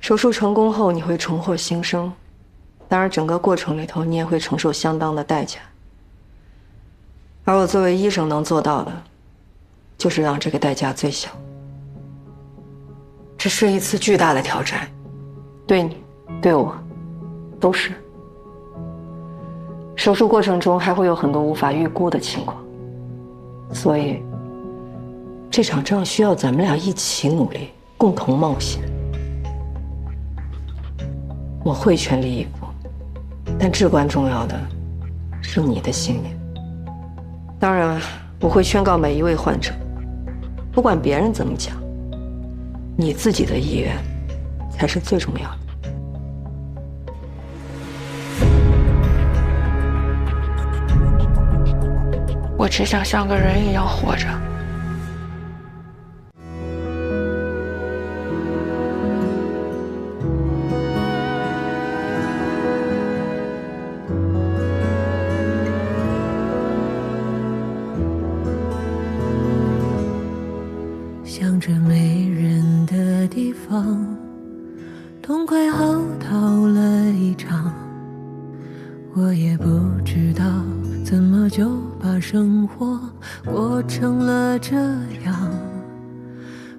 手术成功后，你会重获新生，当然，整个过程里头你也会承受相当的代价。而我作为医生能做到的，就是让这个代价最小。这是一次巨大的挑战，对你，对我，都是。手术过程中还会有很多无法预估的情况，所以这场仗需要咱们俩一起努力，共同冒险。我会全力以赴，但至关重要的是你的信念。当然，我会宣告每一位患者，不管别人怎么讲，你自己的意愿才是最重要的。我只想像个人一样活着。向着没人的地方，痛快嚎啕了一场。我也不知道怎么就把生活过成了这样，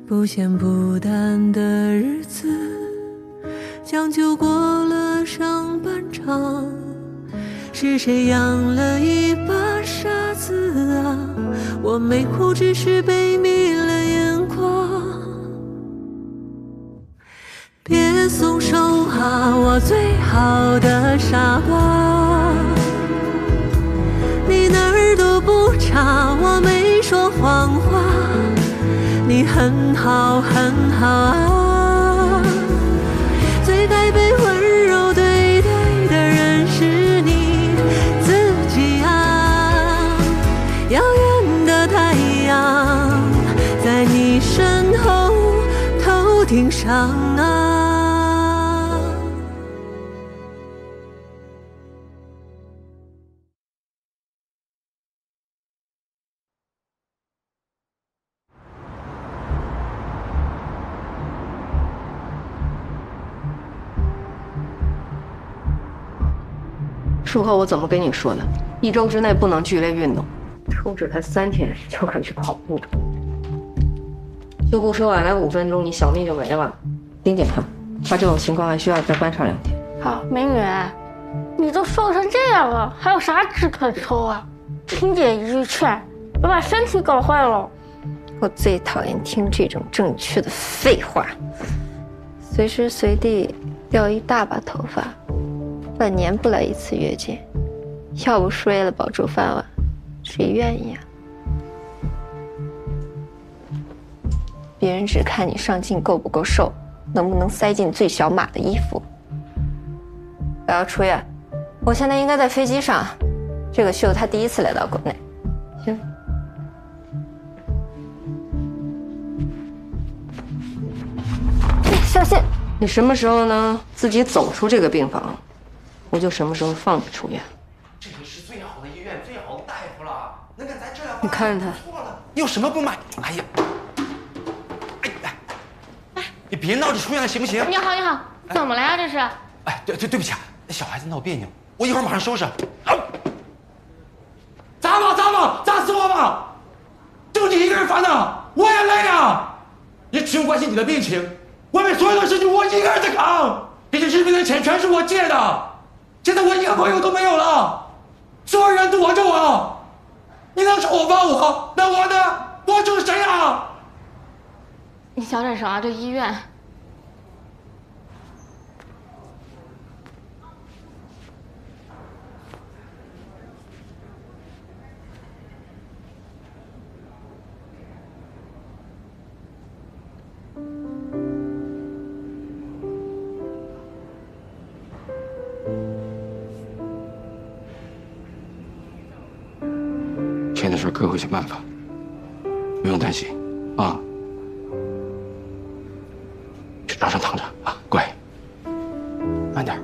不咸不淡的日子将就过了上半场。是谁养了一把傻子啊？我没哭，只是被迷了眼眶。别松手啊，我最好的傻瓜，你哪儿都不差，我没说谎话，你很好很好啊。最该被温柔对待的人是你自己啊。遥远的太阳在你身后头顶上啊。术后我怎么跟你说的？1周之内不能剧烈运动，抽脂才3天就敢去跑步。修复说晚来5分钟，你小命就没了。丁检看，他这种情况还需要再观察2天。好，美女，你都瘦成这样了，还有啥脂可抽啊？听姐一句劝，别把身体搞坏了。我最讨厌听这种正确的废话，随时随地掉一大把头发，半年不来1次月经，要不是为了保住饭碗，谁愿意啊？别人只看你上镜够不够瘦，能不能塞进最小码的衣服。我要出院，我现在应该在飞机上，这个秀他第1次来到国内。行。小心！你什么时候呢自己走出这个病房，我就什么时候放你出院。这里是最好的医院，最好的大夫了，能给咱治疗。你看着他，错了，你有什么不满？哎呀，你别闹着出院了，行不行？你好，你好，怎么了呀？这是？哎，对不起啊，那小孩子闹别扭，我一会儿马上收拾。砸吧，砸死我吧！就你一个人烦恼，我也累啊！也只有关心你的病情，外面所有的事情我一个人在扛。这些治病的钱全是我借的，现在我一个朋友都没有了，所有人躲着我，你能丑化我？那我呢？我就是谁啊？你小点声啊，这医院。钱的事哥会想办法，不用担心啊。去床上躺着啊，乖，慢点。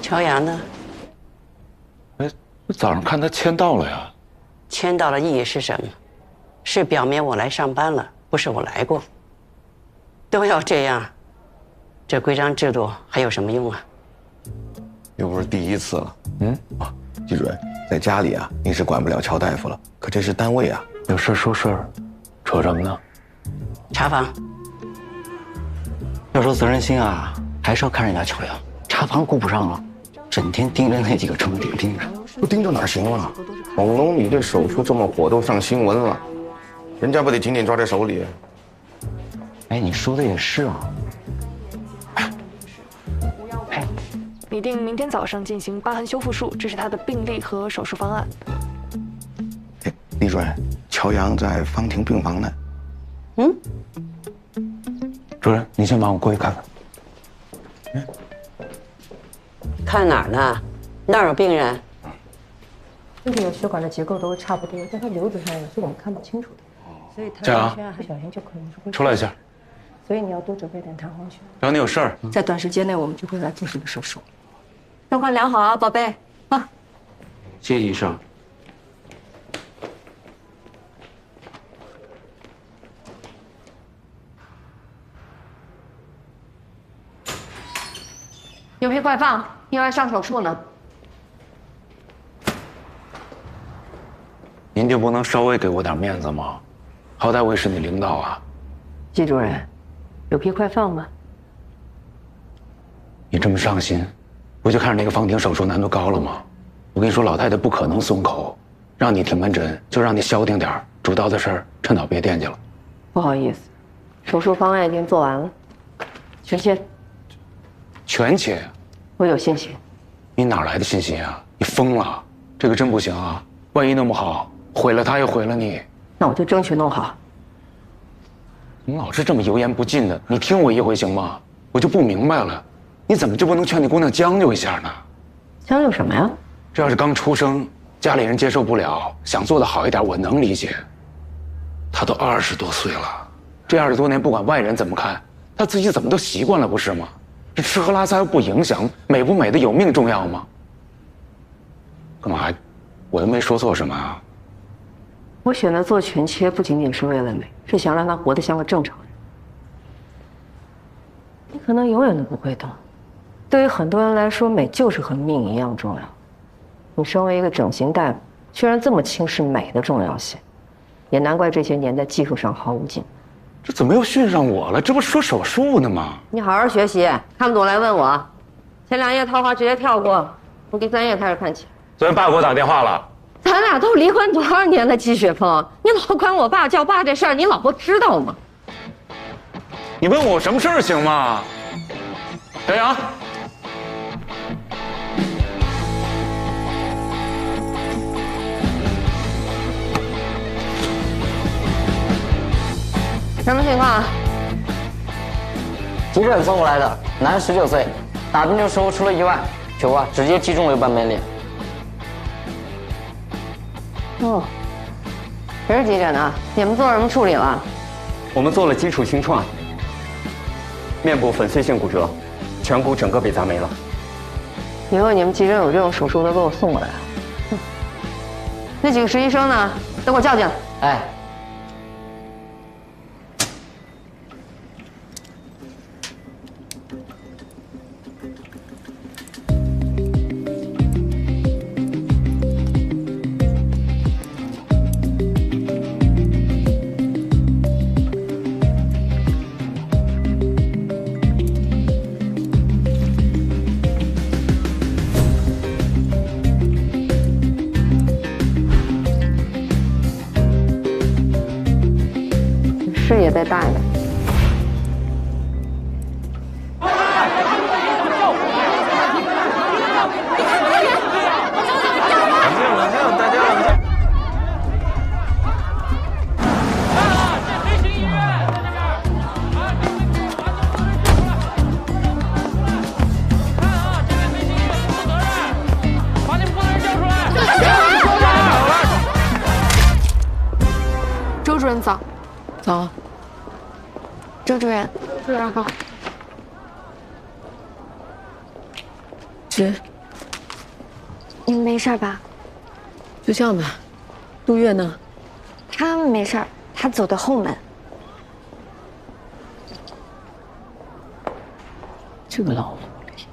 朝阳呢？哎，我早上看他签到了呀。签到的意义是什么？是表明我来上班了，不是我来过。都要这样，这规章制度还有什么用啊？又不是第一次了。季主任，在家里啊，您是管不了乔大夫了，可这是单位啊。有事说事儿，扯什么呢？查房。要说责任心啊，还是要看人家乔阳，查房顾不上了，整天盯着那几个重点病人。不盯着哪行啊？猛龙，你这手术这么火，都上新闻了，人家不得紧紧抓在手里？哎，你说的也是啊。拟定明天早上进行疤痕修复术，这是他的病历和手术方案。哎，李主任，乔阳在方亭病房呢。主任，你先帮我过去看看。看哪儿呢？那儿有病人。这个血管的结构都差不多，但它瘤子上有些我们看不清楚的，所以佳阳，小心就可能是会出来一下。所以你要多准备点弹簧血。只要你有事儿，在短时间内我们就会来做这个手术。状况良好啊，宝贝。啊，谢谢医生。有屁快放，又要上手术呢。您就不能稍微给我点面子吗？好歹我也是你领导啊。季主任，有屁快放吧。你这么上心，不就看着那个方婷手术难度高了吗？我跟你说，老太太不可能松口，让你停门诊就让你消停点儿，主刀的事儿趁早别惦记了。不好意思，手术方案已经做完了，全切。全切？我有信心。你哪来的信心啊？你疯了？这个真不行啊！万一弄不好，毁了他又毁了你。那我就争取弄好。你老是这么油盐不进的，你听我一回行吗？我就不明白了，你怎么就不能劝你姑娘将就一下呢？将就什么呀？这要是刚出生，家里人接受不了，想做的好一点，我能理解。她都20多岁了，这20多年不管外人怎么看，她自己怎么都习惯了，不是吗？这吃喝拉撒又不影响，美不美的有命重要吗？干嘛？我又没说错什么啊。我选择做全切不仅仅是为了美，是想让她活得像个正常人。你可能永远都不会懂，对于很多人来说，美就是和命一样重要。你身为一个整形大夫，居然这么轻视美的重要性，也难怪这些年在技术上毫无进步。这怎么又训上我了？这不是说手术呢吗？你好好学习，看不懂来问我。前2页套话直接跳过，从第3页开始看起。昨天爸给我打电话了。咱俩都离婚多少年了，季雪峰，你老管我爸叫爸这事儿，你老婆知道吗？你问我什么事儿行吗？小杨，什么情况？急诊送过来的，男，19岁，打针的时候出了意外，球啊直接击中了半边脸。哦，谁是急诊的？你们做什么处理了？我们做了基础清创，面部粉碎性骨折，颧骨整个被砸没了。以后你们急诊有这种手术都给我送过来。那几个实习生呢？都给我叫进来。哎。视野再大一点。冷静，大家冷静。周主任早。早。周主任，主任好。是你没事吧？就这样吧。杜月呢？他没事，他走的后门。这个老狐狸。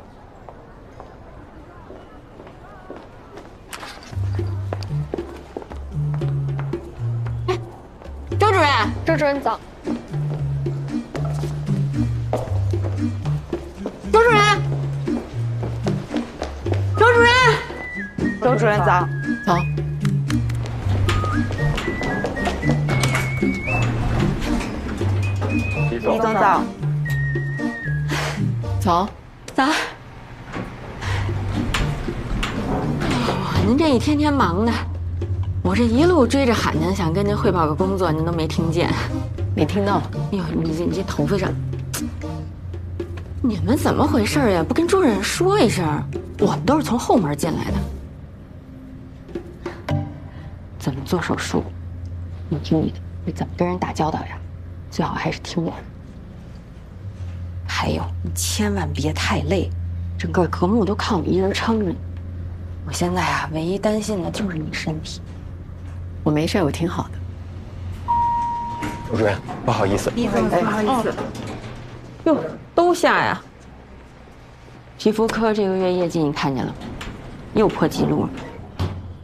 周主任，周主任早。周主任，周主任，周主任早。早。李总早。早。早。您这一天天忙的，我这一路追着喊您，想跟您汇报个工作，您都没听见。没听到。哎呦，你这头发上，你们怎么回事呀？不跟朱主任说一声？我们都是从后门进来的。怎么做手术？你听你的。你怎么跟人打交道呀？最好还是听我的。还有，你千万别太累，整个科目都靠你一人撑着。我现在啊，唯一担心的就是你身体。我没事，我挺好的。周主任，不好意思。不好意思。哟，都下呀。皮肤科这个月业绩你看见了吗？又破纪录了。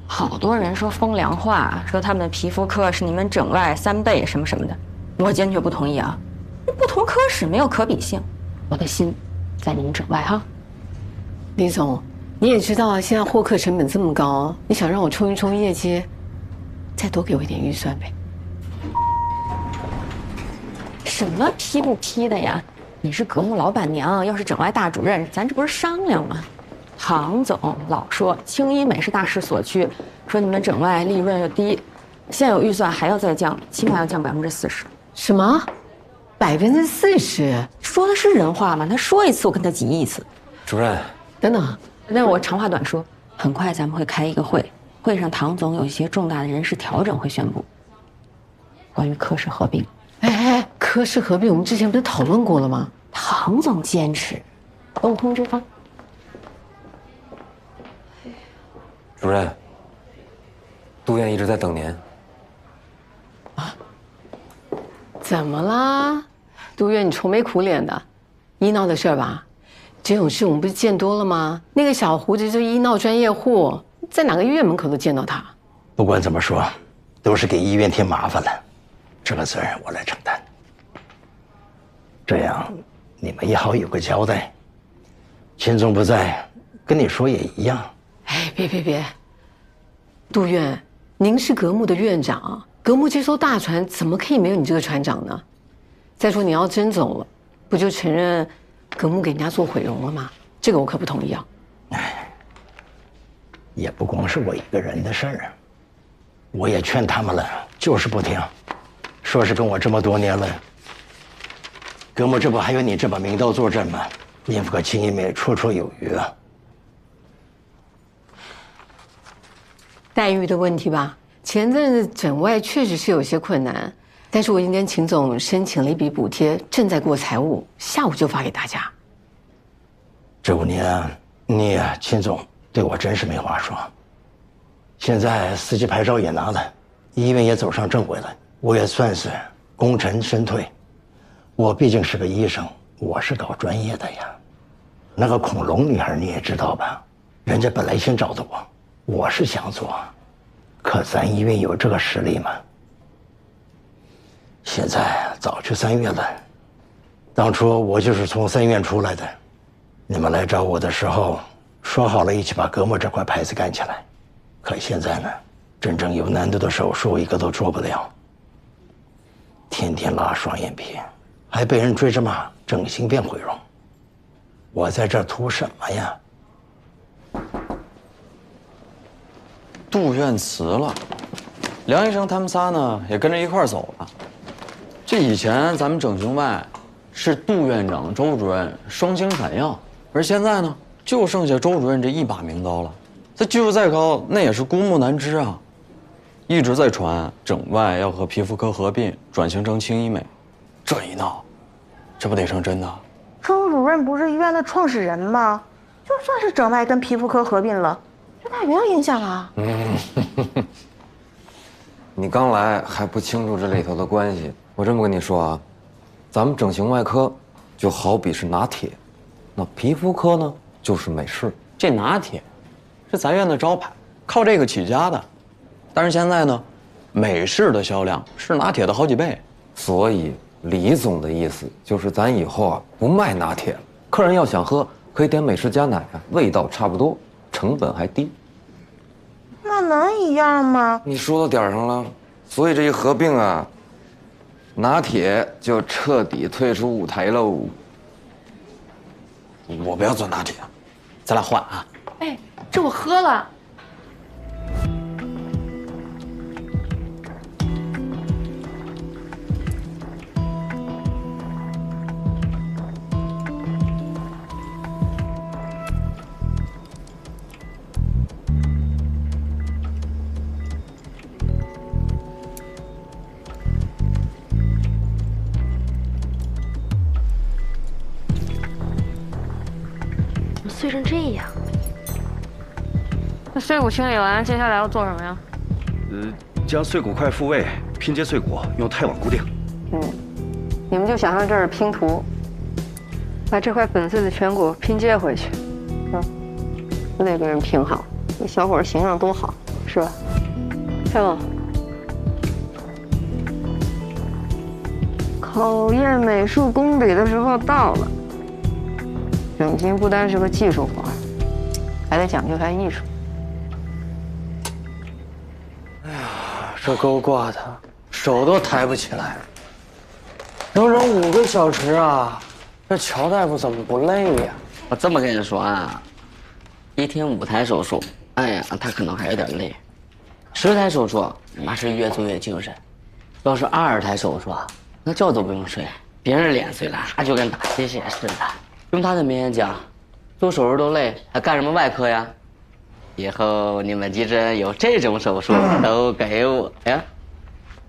好多人说风凉话，说他们皮肤科是你们整外3倍什么什么的，我坚决不同意啊！不同科室没有可比性，我的心在你们整外哈。李总，你也知道现在获客成本这么高，你想让我冲一冲业绩，再多给我一点预算呗。什么批不批的呀？你是格木老板娘，要是整外大主任，咱这不是商量吗？唐总老说轻医美是大势所趋，说你们整外利润又低，现有预算还要再降，起码要降40%。什么？40%？说的是人话吗？他说一次我跟他急一次。主任，等等，那我长话短说，很快咱们会开一个会，会上唐总有一些重大的人事调整会宣布，关于科室合并。哎，科室合并我们之前不是讨论过了吗？唐总坚持，等我通知他。主任，杜院一直在等您。啊？怎么啦？杜院，你愁眉苦脸的，医闹的事儿吧？这种事我们不是见多了吗？那个小胡子就是医闹专业户，在哪个医院门口都见到他。不管怎么说，都是给医院添麻烦了，这个责任我来承担。这样你们也好有个交代。秦总不在，跟你说也一样。哎，别，杜院，您是格木的院长，格木这艘大船怎么可以没有你这个船长呢？再说你要真走了，不就承认格木给人家做毁容了吗？这个我可不同意啊！哎，也不光是我一个人的事儿啊，我也劝他们了，就是不听，说是跟我这么多年了，格木这不还有你这把名刀坐镇吗？应付个轻医美绰绰有余啊。待遇的问题吧，前阵子整外确实是有些困难，但是我已经跟秦总申请了一笔补贴，正在过财务，下午就发给大家。这5年啊，你呀，秦总对我真是没话说。现在司机牌照也拿了，医院也走上正轨了，我也算是功成身退。我毕竟是个医生，我是搞专业的呀。那个恐龙女孩你也知道吧？人家本来先找的我是想做，可咱医院有这个实力吗？现在早就3月了，当初我就是从3院出来的。你们来找我的时候，说好了一起把格木这块牌子干起来，可现在呢，真正有难度的手术一个都做不了，天天拉双眼皮，还被人追着骂整形变毁容。我在这儿图什么呀？杜院辞了，梁医生他们仨呢也跟着一块儿走了。这以前咱们整形外是杜院长、周主任双星闪耀，而现在呢就剩下周主任这一把名刀了。他技术再高，那也是孤木难支啊。一直在传整外要和皮肤科合并，转型成轻医美，这一闹，这不得成真的？周主任不是医院的创始人吗？就算是整外跟皮肤科合并了，对大元影响啊？你刚来还不清楚这里头的关系。我这么跟你说啊，咱们整形外科就好比是拿铁，那皮肤科呢就是美式。这拿铁是咱院的招牌，靠这个起家的。但是现在呢，美式的销量是拿铁的好几倍。所以李总的意思就是咱以后啊不卖拿铁了，客人要想喝可以点美式加奶啊，味道差不多，成本还低。那能一样吗？你说到点儿上了，所以这一合并啊，拿铁就彻底退出舞台喽。我不要做拿铁，咱俩换啊。哎，这我喝了。碎成这样，那碎骨清理完，接下来要做什么呀？将碎骨块复位，拼接碎骨，用钛网固定。你们就想象这是拼图，把这块粉碎的颧骨拼接回去，都得给人拼好。这小伙形象多好，是吧？太棒！考验美术功底的时候到了。整形不单是个技术活，还得讲究它艺术。哎呀，这钩挂的手都抬不起来了，整整5个小时啊！这乔大夫怎么不累呀？我这么跟你说啊，1天5台手术，哎呀，他可能还有点累。10台手术，那是越做越精神。要是20台手术，那觉都不用睡，别人脸碎了，他就跟打鸡血似的。用他的名言讲，做手术都累，还干什么外科呀？以后你们急诊有这种手术都给我呀。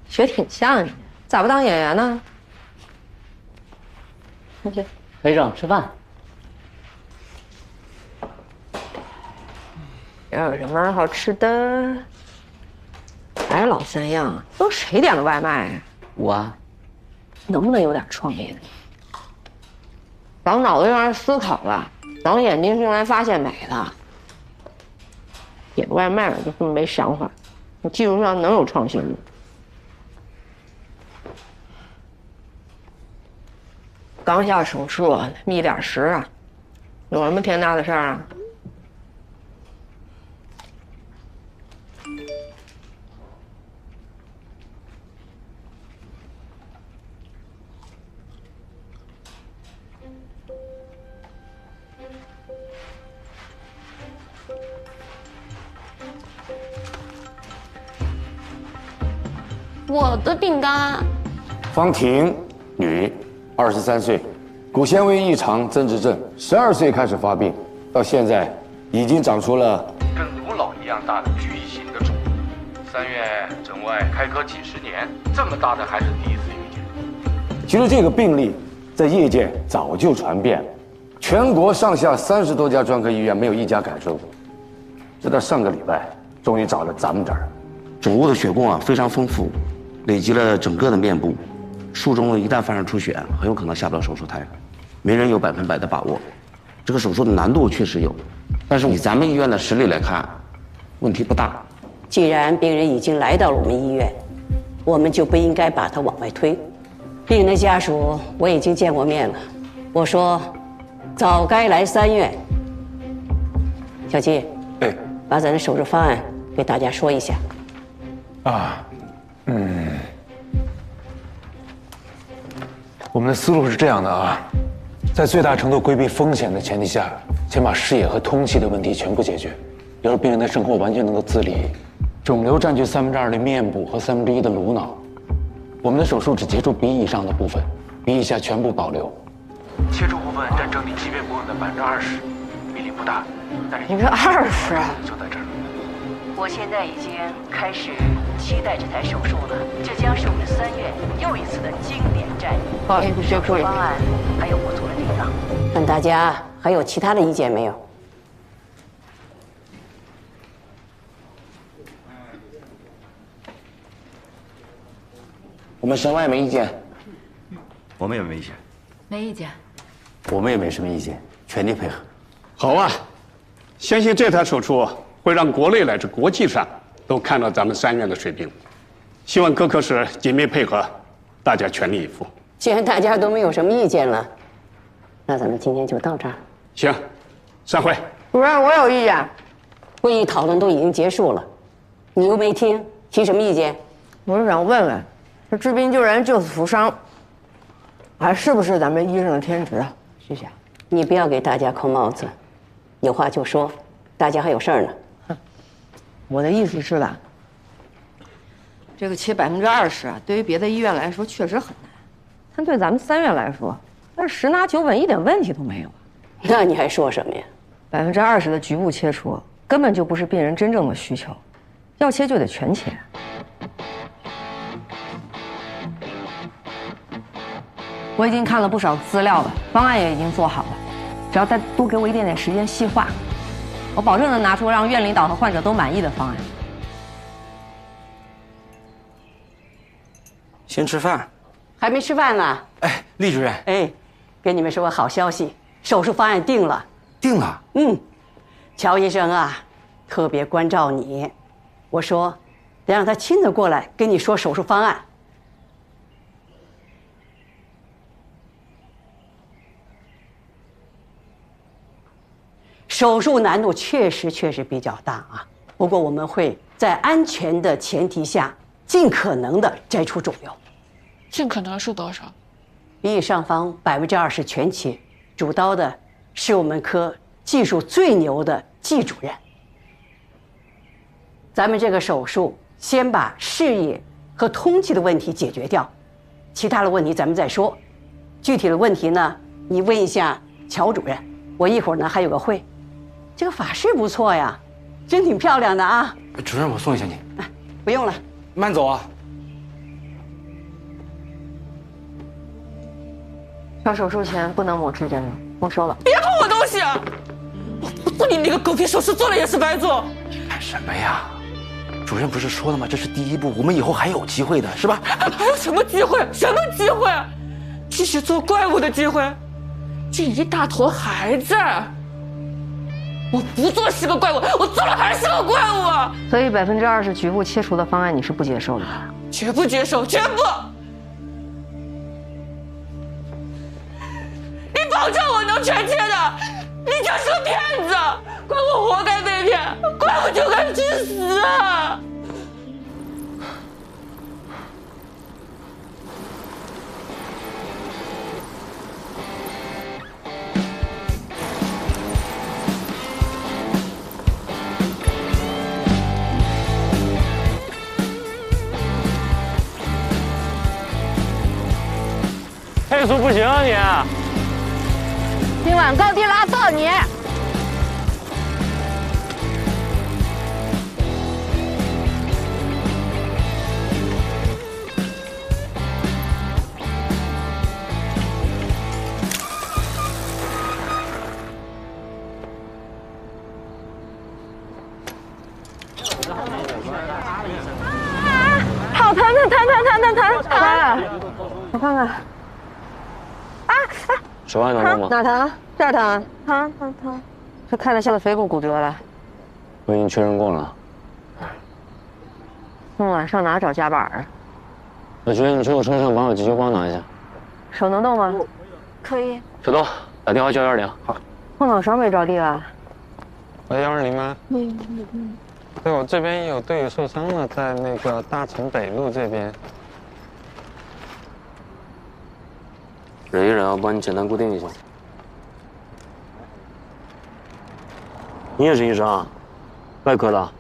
学挺像你，咋不当演员呢？去，黑正吃饭。要有什么好吃的？还是老3样，都谁点的外卖啊？我，能不能有点创意？长脑子用来思考了，长眼睛是用来发现美的。点外卖就这么没想法，你技术上能有创新吗？刚下手术，密点食啊，有什么天大的事儿啊？我的饼干。方婷，女，23岁，骨纤维异常增殖症，12岁开始发病，到现在已经长出了跟卢老一样大的巨型的肿。3院整外开科几10年，这么大的还是第一次遇见。其实这个病例在业界早就传遍了，全国上下30多家专科医院没有一家敢收。直到上个礼拜，终于找了咱们这儿。肿物的血供啊非常丰富，累积了整个的面部，术中一旦发生出血，很有可能下不了手术台，没人有100%的把握。这个手术的难度确实有，但是以咱们医院的实力来看，问题不大。既然病人已经来到了我们医院，我们就不应该把他往外推。病人的家属我已经见过面了，我说早该来3院。小季，把咱的手术方案给大家说一下。我们的思路是这样的啊，在最大程度规避风险的前提下，先把视野和通气的问题全部解决，要是病人的生活完全能够自理。肿瘤占据2/3的面部和1/3的颅脑，我们的手术只切除鼻翼上的部分，鼻翼下全部保留。切除部分占整体畸变部分的20%，比例不大，但是你说20啊？就在这儿。我现在已经开始期待这台手术了，这将是我们3院又一次的经典战役。不好意思，手术方案还有不足的地方。看大家还有其他的意见没有？我们省外没意见。我们也没意见。没意见。我们也没什么意见，全力配合。好啊，相信这台手术会让国内乃至国际上都看到咱们3院的水平。希望各科室紧密配合，大家全力以赴。既然大家都没有什么意见了，那咱们今天就到这儿。行，散会。主任，我有意见。会议讨论都已经结束了，你又没听，提什么意见？我是想问问，这治病救人、救死扶伤，还是不是咱们医生的天职啊？徐霞，你不要给大家扣帽子，有话就说，大家还有事儿呢。我的意思是吧，这个切20%啊，对于别的医院来说确实很难，但对咱们3院来说，那是10拿9稳，一点问题都没有。那你还说什么呀？20%的局部切除根本就不是病人真正的需求，要切就得全切。我已经看了不少资料了，方案也已经做好了，只要再多给我一点点时间细化，我保证能拿出让院领导和患者都满意的方案。先吃饭。还没吃饭呢。哎，厉主任。哎，给你们说个好消息，手术方案定了。定了。乔医生啊，特别关照你，我说得让他亲自过来跟你说手术方案。手术难度确实比较大啊，不过我们会在安全的前提下，尽可能的摘除肿瘤。尽可能是多少？鼻翼上方20%全切，主刀的是我们科技术最牛的季主任。咱们这个手术先把视野和通气的问题解决掉，其他的问题咱们再说。具体的问题呢，你问一下乔主任。我一会儿呢还有个会。这个法式不错呀，真挺漂亮的啊。主任，我送一下你。不用了，慢走啊。上手术前不能抹指甲油，没收了。别碰我东西！我不做你那个狗屁手术，做了也是白做。干什么呀？主任不是说了吗？这是第一步，我们以后还有机会的，是吧？还有什么机会？什么机会？继续做怪物的机会？这一大坨还在。我不做是个怪物，我做了还是个怪物啊！所以20%局部切除的方案你是不接受的吧？绝不接受，绝不！你保证我能全切的？你就是个骗子！怪我活该被骗，怪我就该去死啊！配速不行啊你！今晚高低拉到你。好疼！我看看。手还能动吗？哪疼？这儿疼。疼。这开了下的腓骨骨折了。我已经确认过了。那晚上哪找夹板啊？我觉得你去我车上把我急救包拿一下。手能动吗？可以。手动，打电话叫120。好。后脑勺没着地吧？喂，120吗？对，我这边有队友受伤了，在那个大城北路这边。忍一忍，我帮你简单固定一下。你也是医生啊？外科的？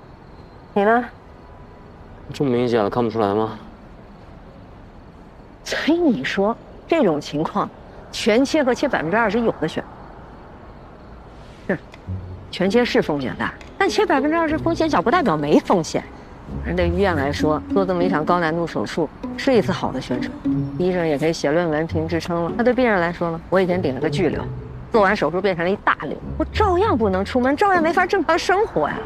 你呢？这么明显了，看不出来吗？所以你说这种情况，全切和切20%有的选。是，全切是风险大，但切20%风险小不代表没风险。而对医院来说，做这么一场高难度手术是一次好的宣传，医生也可以写论文评职称了。那对病人来说呢？我以前顶了个巨瘤，做完手术变成了一大瘤，我照样不能出门，照样没法正常生活呀。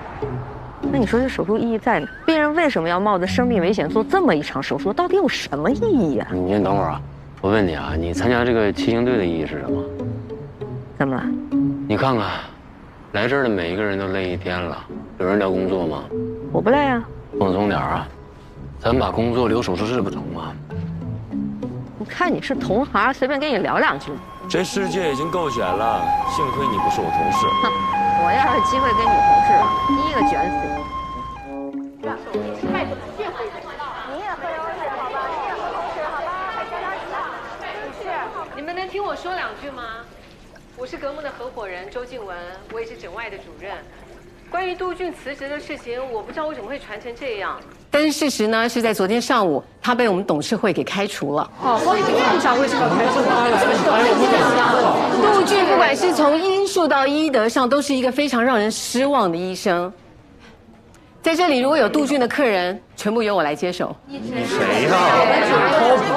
那你说这手术意义在哪？病人为什么要冒着生命危险做这么一场手术？到底有什么意义啊？你先等会儿啊，我问你啊，你参加这个骑行队的意义是什么？怎么了？你看看，来这儿的每一个人都累一天了，有人聊工作吗？我不累啊。放松点啊，咱把工作留手术室不成吗？我看你是同行，随便跟你聊两句。这世界已经够险了，幸亏你不是我同事。哼，我要是机会跟你同事，第一个卷死你。你们能听我说两句吗？我是格木的合伙人周静文，我也是整外的主任。关于杜俊辞职的事情，我不知道为什么会传成这样。但是事实呢，是在昨天上午，他被我们董事会给开除了。哦，关于院长为什么开除他？杜俊不管是从医术到医德上，都是一个非常让人失望的医生。在这里，如果有杜俊的客人，全部由我来接手。你谁呀？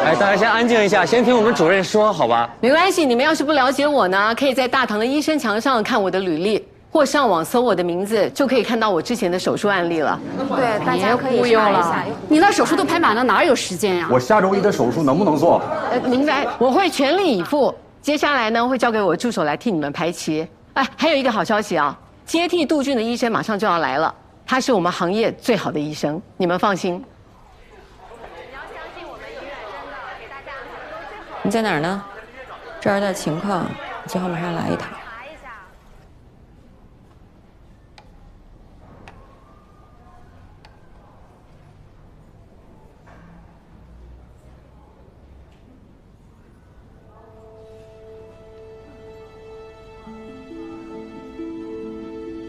哎，大家先安静一下，先听我们主任说，好吧？没关系，你们要是不了解我呢，可以在大堂的医生墙上看我的履历。或上网搜我的名字，就可以看到我之前的手术案例了。对，大家可以查一下。你那手术都排满了，哪有时间呀？我下周一的手术能不能做？明白，我会全力以赴。接下来呢，会交给我助手来替你们排期。哎，还有一个好消息啊，接替杜俊的医生马上就要来了，他是我们行业最好的医生，你们放心。你在哪儿呢？这儿有点情况，最好马上来一趟。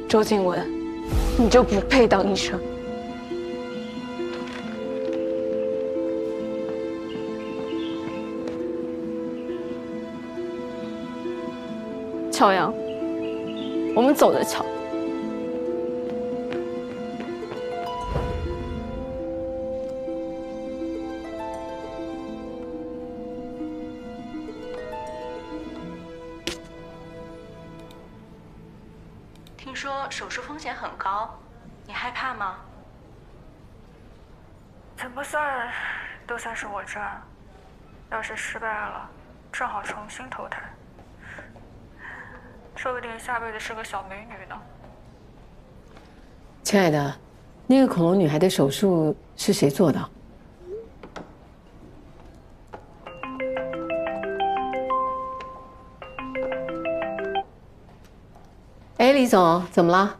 周静文，你就不配当医生。乔阳，我们走着瞧。听说手术风险很高，你害怕吗？怎么算都算是我赚，要是失败了，正好重新投胎，说不定下辈子是个小美女呢。亲爱的，那个恐龙女孩的手术是谁做的？哎，李总，怎么了？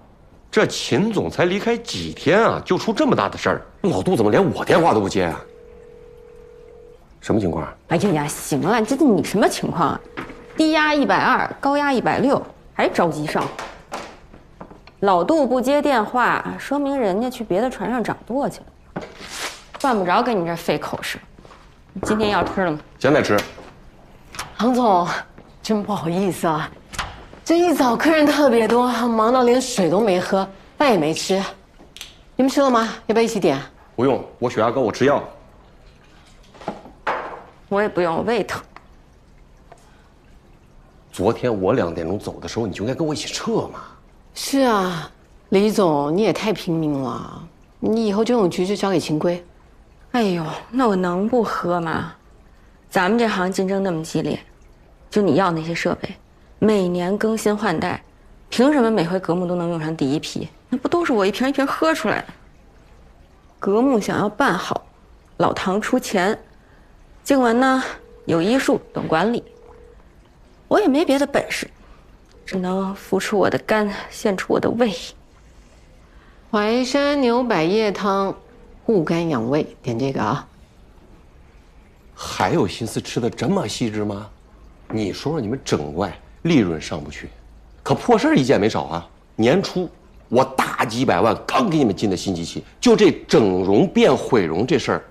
这秦总才离开几天啊，就出这么大的事儿，老杜怎么连我电话都不接啊？什么情况？哎呀呀，行了，这你什么情况啊？低压120，高压160，还着急上？老杜不接电话，说明人家去别的船上掌舵去了，犯不着跟你这费口舌。今天要吃了吗？现在吃。杭总，真不好意思啊。这一早客人特别多，忙到连水都没喝，饭也没吃。你们吃了吗？要不要一起点？不用，我血压高，我吃药。我也不用，我胃疼。昨天我2点钟走的时候，你就应该跟我一起撤嘛。是啊，李总，你也太拼命了。你以后这种局就交给秦归。哎呦，那我能不喝吗？咱们这行竞争那么激烈，就你要那些设备。每年更新换代，凭什么每回格木都能用上第一批？那不都是我一瓶一瓶喝出来的？格木想要办好，老唐出钱，静文呢有医术懂管理，我也没别的本事，只能付出我的肝，献出我的胃。淮山牛百叶汤，护肝养胃，点这个啊。还有心思吃的这么细致吗？你说说你们整外。利润上不去，可破事儿一件没少啊！年初我大几百万刚给你们进的新机器，就这整容变毁容这事儿，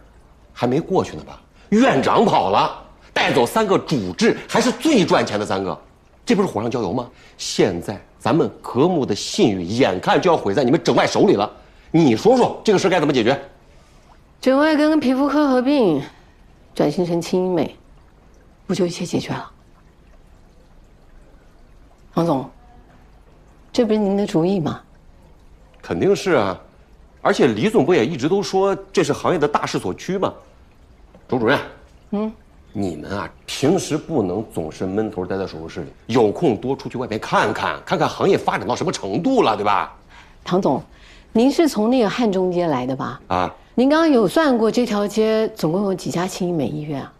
还没过去呢吧？院长跑了，带走3个主治，还是最赚钱的3个，这不是火上浇油吗？现在咱们格木的信誉眼看就要毁在你们整外手里了，你说说这个事该怎么解决？整外跟皮肤科合并，转型成轻医美，不就一切解决了？王总，这不是您的主意吗？肯定是啊，而且李总不也一直都说这是行业的大势所趋吗？周主任，你们啊，平时不能总是闷头待在手术室里，有空多出去外面看看，看看行业发展到什么程度了，对吧？唐总，您是从那个汉中街来的吧？啊，您刚刚有算过这条街总共有几家轻医美医院啊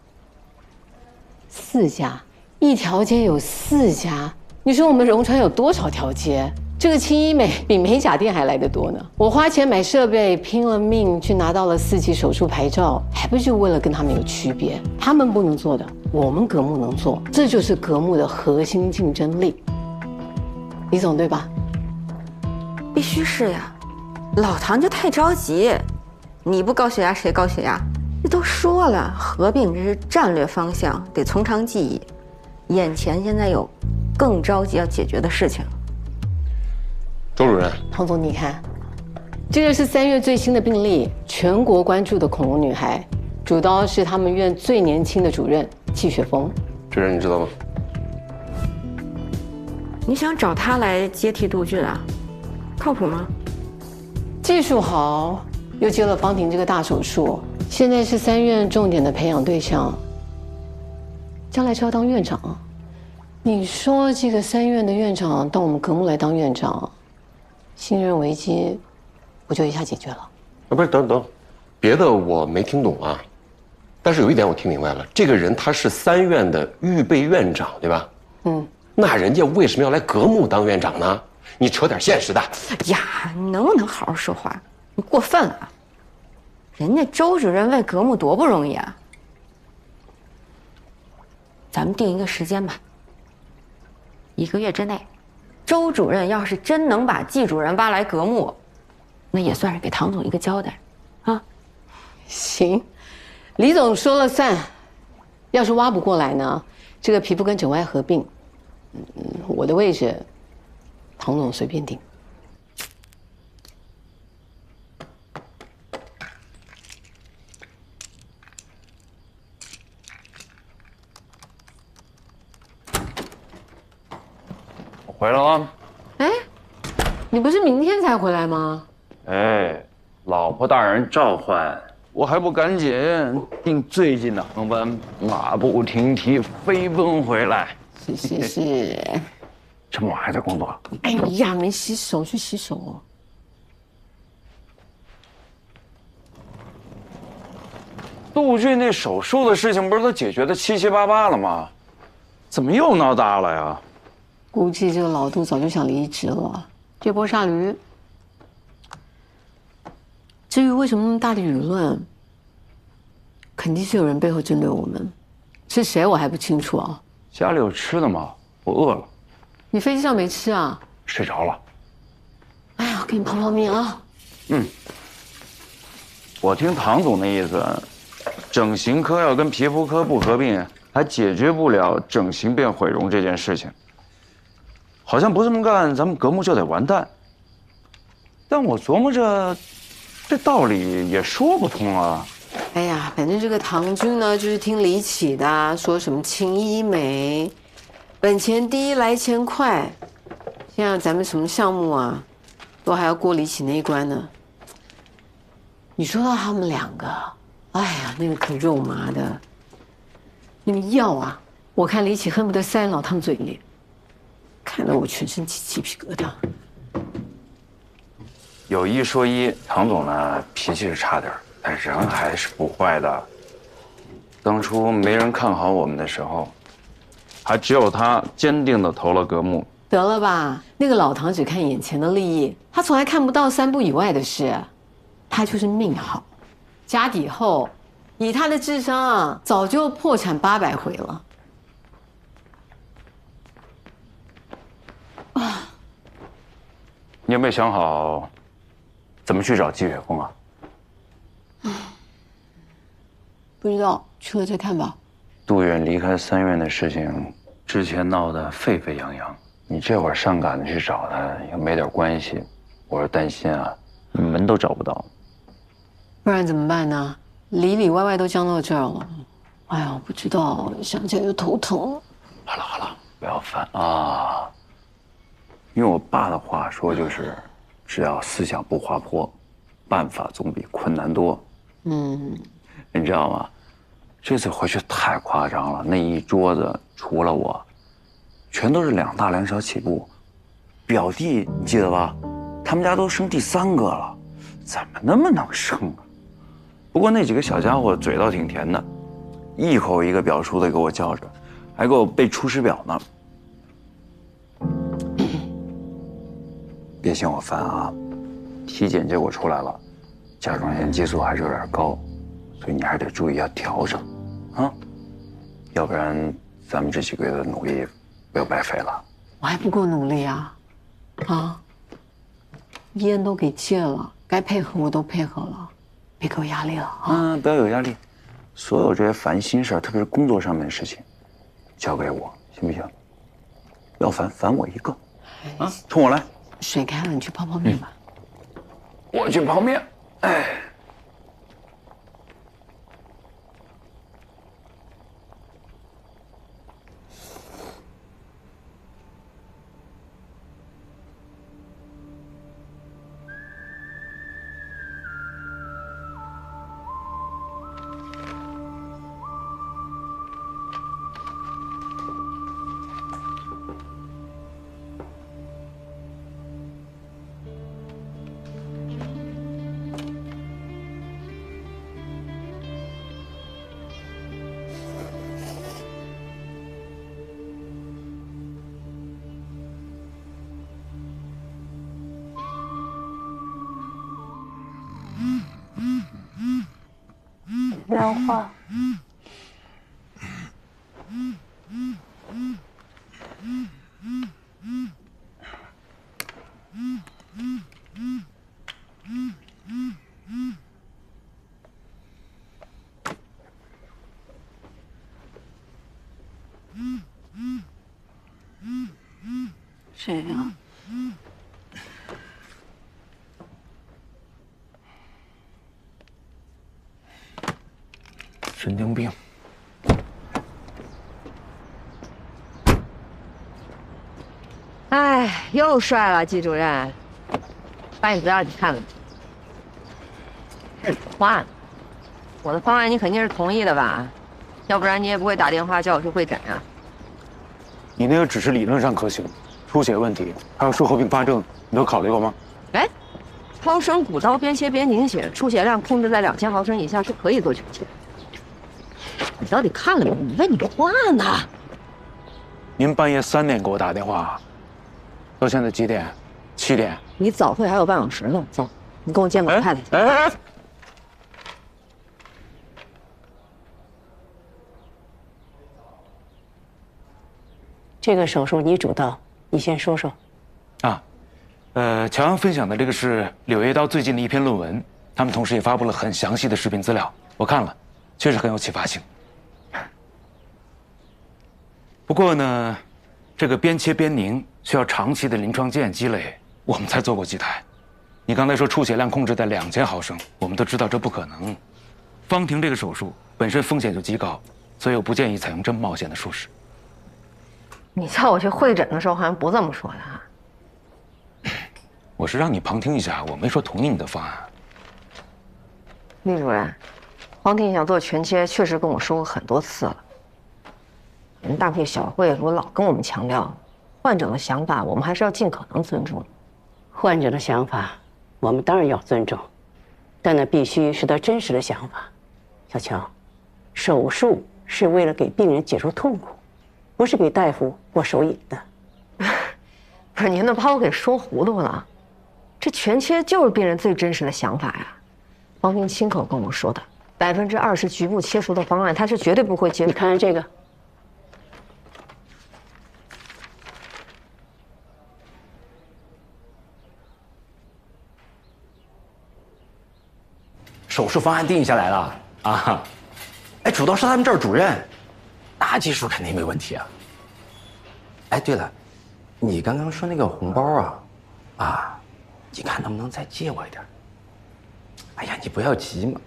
？4家，一条街有4家。你说我们荣川有多少条街？这个轻医美比美甲店还来得多呢。我花钱买设备，拼了命去拿到了4级手术牌照，还不是为了跟他们有区别？他们不能做的，我们格木能做，这就是格木的核心竞争力。李总，对吧？必须是呀，老唐就太着急，你不高血压谁高血压？这都说了，合并这是战略方向，得从长计议。眼前现在有更着急要解决的事情。周主任，唐总，你看，这个是3月最新的病例，全国关注的恐龙女孩，主刀是他们院最年轻的主任季雪峰。这人你知道吗？你想找他来接替杜俊啊？靠谱吗？技术好，又接了方婷这个大手术，现在是3院重点的培养对象，将来是要当院长。你说这个3院的院长到我们格木来当院长，信任危机不就一下解决了？啊，不是，等，别的我没听懂啊，但是有一点我听明白了，这个人他是3院的预备院长，对吧？那人家为什么要来格木当院长呢？你扯点现实的。呀，你能不能好好说话？你过分了。人家周主任为格木多不容易啊。咱们定一个时间吧，1个月之内，周主任要是真能把季主任挖来格木，那也算是给唐总一个交代，啊？行，李总说了算。要是挖不过来呢，这个皮肤跟整外合并，我的位置，唐总随便定。回来了。哎，你不是明天才回来吗？哎，老婆大人召唤，我还不赶紧订最近的航班，马不停蹄飞奔回来。是。这么晚还在工作？哎呀，没洗手，去洗手哦。杜俊那手术的事情不是都解决的七七八八了吗？怎么又闹大了呀？估计这个老杜早就想离职了，这波杀驴。至于为什么那么大的舆论，肯定是有人背后针对我们，是谁我还不清楚啊。家里有吃的吗？我饿了。你飞机上没吃啊？睡着了。哎呀，给你泡泡面啊。我听唐总的意思，整形科要跟皮肤科不合并，还解决不了整形变毁容这件事情。好像不这么干，咱们格木就得完蛋。但我琢磨着，这道理也说不通啊。哎呀，反正这个唐军呢，就是听李启的，说什么轻医美，本钱低来钱快。现在咱们什么项目啊，都还要过李启那一关呢。你说到他们2个，哎呀，那个可肉麻的，那个药啊，我看李启恨不得塞老汤嘴里。看得我全身起鸡皮疙瘩。有一说一，唐总呢脾气是差点，但人还是不坏的。当初没人看好我们的时候，还只有他坚定地投了格木。得了吧，那个老唐只看眼前的利益，他从来看不到3步以外的事。他就是命好，家底厚，以他的智商啊，早就破产800回了。你有没有想好怎么去找季雪峰啊？不知道，去了再看吧。杜远离开3院的事情，之前闹得沸沸扬扬，你这会儿上赶着去找他，又没点关系，我是担心啊，你门都找不到。不然怎么办呢？里里外外都僵到这儿了。哎呀，不知道，想起来就头疼。好了，不要烦啊。用我爸的话说就是，只要思想不滑坡，办法总比困难多。你知道吗？这次回去太夸张了，那一桌子除了我，全都是2大2小起步。表弟你记得吧？他们家都生第3个了，怎么那么能生啊？不过那几个小家伙嘴倒挺甜的，一口一个表叔的给我叫着，还给我背出师表呢。别嫌我烦啊！体检结果出来了，甲状腺激素还是有点高，所以你还得注意要调整，啊，要不然咱们这几个月的努力不要白费了。我还不够努力啊！啊，烟都给戒了，该配合我都配合了，别给我压力了啊！不要有压力，所有这些烦心事儿，特别是工作上面的事情，交给我，行不行？要烦我一个，啊，冲我来。水开了，你去泡泡面吧。我去泡面。哎。莲花。谁呀？神经病！哎，又帅了，季主任，把你资料你看了没？换，我的方案你肯定是同意的吧？要不然你也不会打电话叫我去会诊啊。你那个只是理论上可行，出血问题还有术后并发症，你都考虑过吗？哎，超声鼓刀边切边凝血，出血量控制在2000毫升以下是可以做全切。你到底看了没？你问你话呢？您半夜3点给我打电话，到现在几点？7点。你早会还有半小时呢，走，你跟我见老太太。哎。这个手术你主刀，你先说说。啊，乔阳分享的这个是《柳叶刀》最近的一篇论文，他们同时也发布了很详细的视频资料，我看了，确实很有启发性。不过呢，这个边切边凝需要长期的临床经验积累，我们才做过几台。你刚才说出血量控制在2000毫升，我们都知道这不可能。方婷这个手术本身风险就极高，所以我不建议采用这么冒险的术式。你叫我去会诊的时候好像不这么说的啊。我是让你旁听一下，我没说同意你的方案。厉主任，方婷想做全切，确实跟我说过很多次了。人大会小会我老跟我们强调，患者的想法我们还是要尽可能尊重。患者的想法，我们当然要尊重，但那必须是他真实的想法。小乔，手术是为了给病人解除痛苦，不是给大夫过手瘾的。不是您都把我给说糊涂了，这全切就是病人最真实的想法呀。方婷亲口跟我说的，20%局部切除的方案，他是绝对不会接受。你看看这个。手术方案定下来了啊！哎，主刀是他们这儿主任，那技术肯定没问题啊。哎，对了，你刚刚说那个红包啊，你看能不能再借我一点？哎呀，你不要急嘛。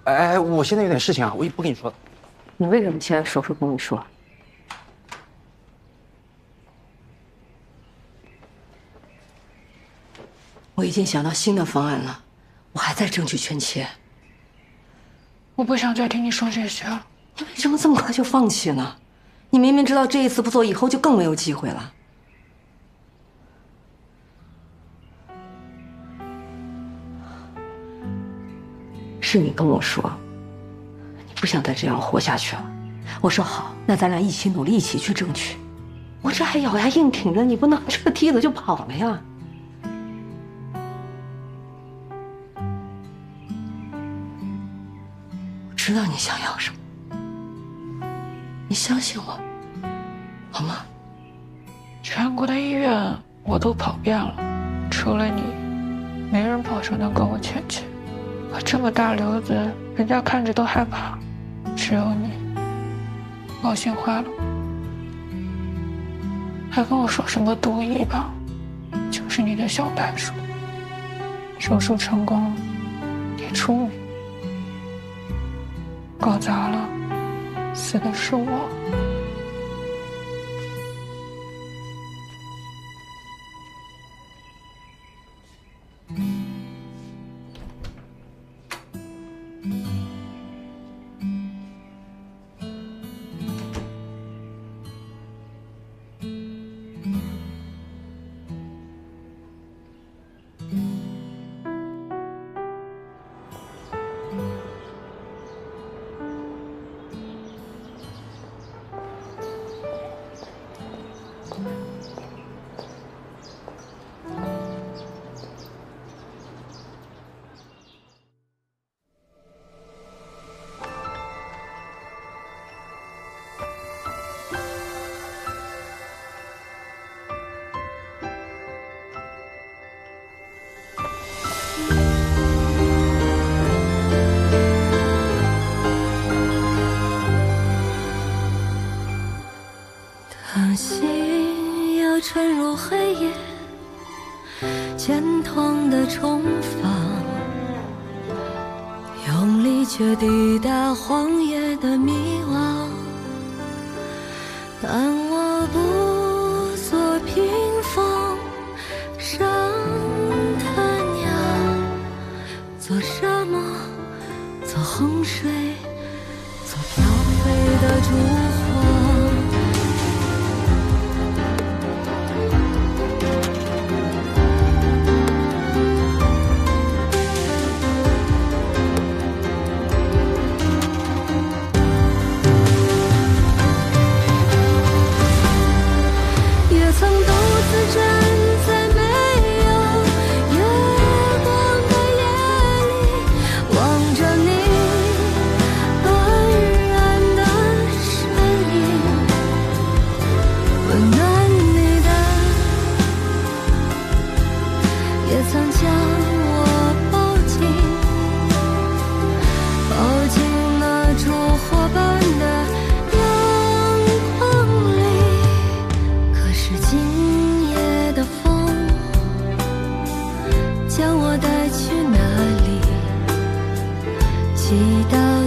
哎，我现在有点事情啊，我也不跟你说了。你为什么签手术同意书？我已经想到新的方案了，我还在争取权切。我不想再听你说这些了。你为什么这么快就放弃呢？你明明知道这一次不做，以后就更没有机会了。是你跟我说，你不想再这样活下去了。我说好，那咱俩一起努力，一起去争取。我这还咬牙硬挺着，你不拿着个梯子就跑了呀？我知道你想要什么，你相信我，好吗？全国的医院我都跑遍了，除了你，没人保证能跟我签签。我这么大瘤子，人家看着都害怕，只有你，高兴坏了。还跟我说什么毒医吧，就是你的小白鼠。手术成功，你出名；搞砸了，死的是我。当心要沉入黑夜，渐痛的重放，用力却抵达荒野的迷惘。但我不做屏风，上他娘，做沙漠，做洪水，做飘飞的烛火。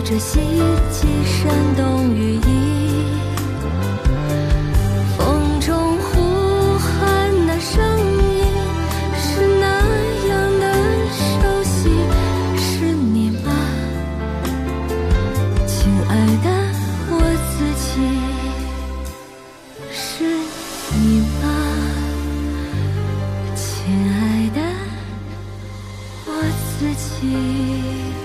这希冀山东羽翼，风中呼喊的声音是那样的熟悉，是你吗，亲爱的我自己，是你吗，亲爱的我自己。